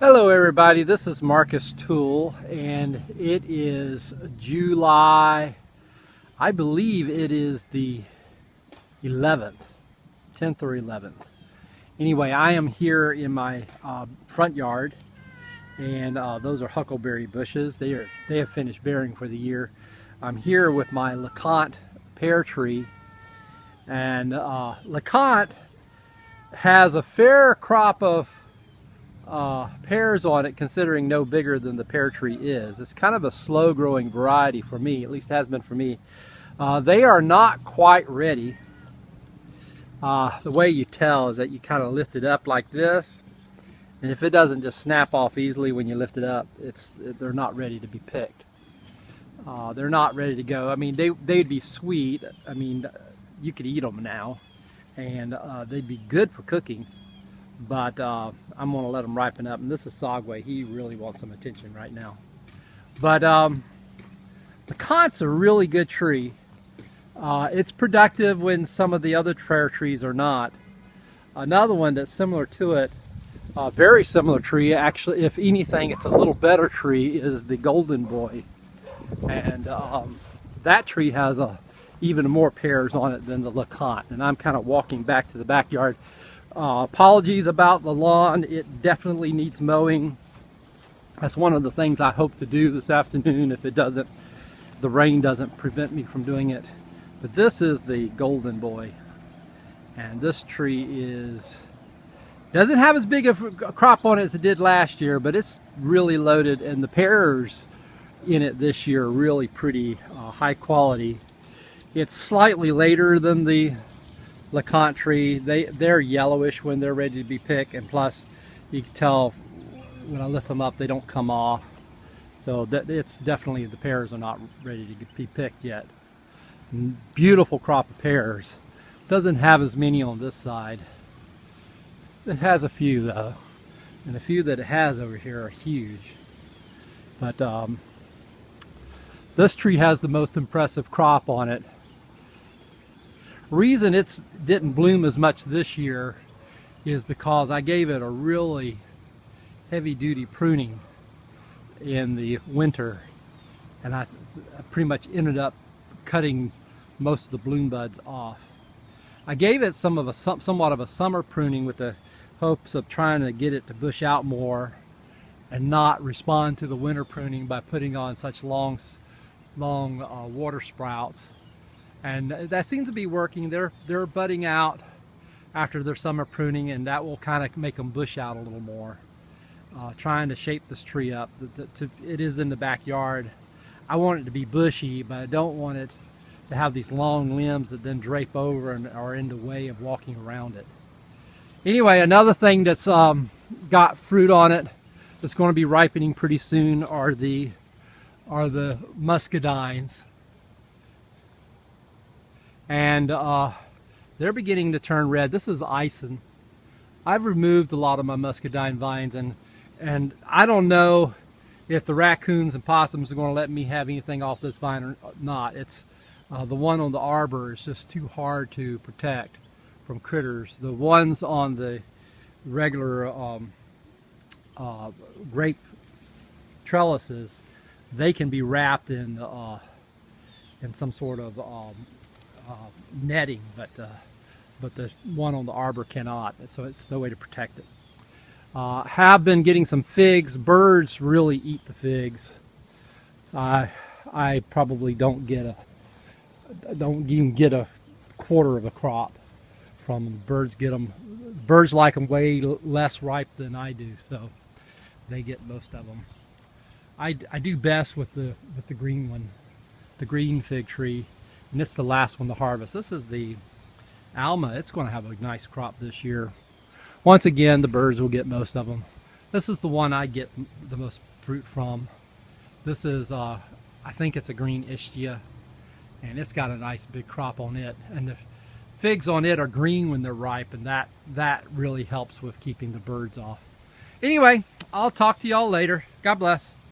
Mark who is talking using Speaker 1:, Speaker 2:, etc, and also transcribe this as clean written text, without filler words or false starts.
Speaker 1: Hello everybody, this is Marcus Toole and it is July, I believe it is the 11th, 10th or 11th. Anyway, I am here in my front yard and those are huckleberry bushes. They have finished bearing for the year. I'm here with my LeConte pear tree, and LeConte has a fair crop of pears on it, considering no bigger than the pear tree is. It's kind of a slow growing variety for me, at least has been for me. They are not quite ready. The way you tell is that you kind of lift it up like this, and if it doesn't just snap off easily when you lift it up, they're not ready to be picked. They're not ready to go. I mean, they'd be sweet. I mean, you could eat them now, and they'd be good for cooking. But I'm going to let them ripen up. And this is Sagway. He really wants some attention right now. But the Conte's a really good tree. It's productive when some of the other pear trees are not. Another one that's similar to it, very similar tree, actually, if anything, it's a little better tree, is the Goldenboy. And that tree has even more pears on it than the LeConte. And I'm kind of walking back to the backyard. Apologies about the lawn. It definitely needs mowing. That's one of the things I hope to do this afternoon if the rain doesn't prevent me from doing it. But this is the Goldenboy, and this tree doesn't have as big of a crop on it as it did last year, but it's really loaded, and the pears in it this year are really pretty high quality. It's slightly later than the LeConte tree. They're yellowish when they're ready to be picked, and plus you can tell when I lift them up they don't come off, so it's definitely, the pears are not ready to be picked yet. Beautiful crop of pears. Doesn't have as many on this side. It has a few though, and the few that it has over here are huge. But this tree has the most impressive crop on it. Reason it didn't bloom as much this year is because I gave it a really heavy-duty pruning in the winter, and I pretty much ended up cutting most of the bloom buds off. I gave it somewhat of a summer pruning with the hopes of trying to get it to bush out more and not respond to the winter pruning by putting on such long water sprouts. And that seems to be working. They're budding out after their summer pruning, and that will kind of make them bush out a little more. Trying to shape this tree up. It is in the backyard. I want it to be bushy, but I don't want it to have these long limbs that then drape over and are in the way of walking around it. Anyway, another thing that's got fruit on it that's going to be ripening pretty soon are the muscadines. And they're beginning to turn red. This is icing. I've removed a lot of my muscadine vines, and I don't know if the raccoons and possums are going to let me have anything off this vine or not. It's the one on the arbor is just too hard to protect from critters. The ones on the regular grape trellises, they can be wrapped in some sort of netting, but the one on the arbor cannot, so it's no way to protect it. Have been getting some figs. Birds really eat the figs. I probably don't even get a quarter of a crop from them. Birds get them. Birds like them way less ripe than I do, so they get most of them. I do best with the green one, the green fig tree. And this is the last one to harvest. This is the Alma. It's going to have a nice crop this year. Once again, the birds will get most of them. This is the one I get the most fruit from. This is, I think it's a green Ischia, and it's got a nice big crop on it. And the figs on it are green when they're ripe, and that really helps with keeping the birds off. Anyway, I'll talk to y'all later. God bless.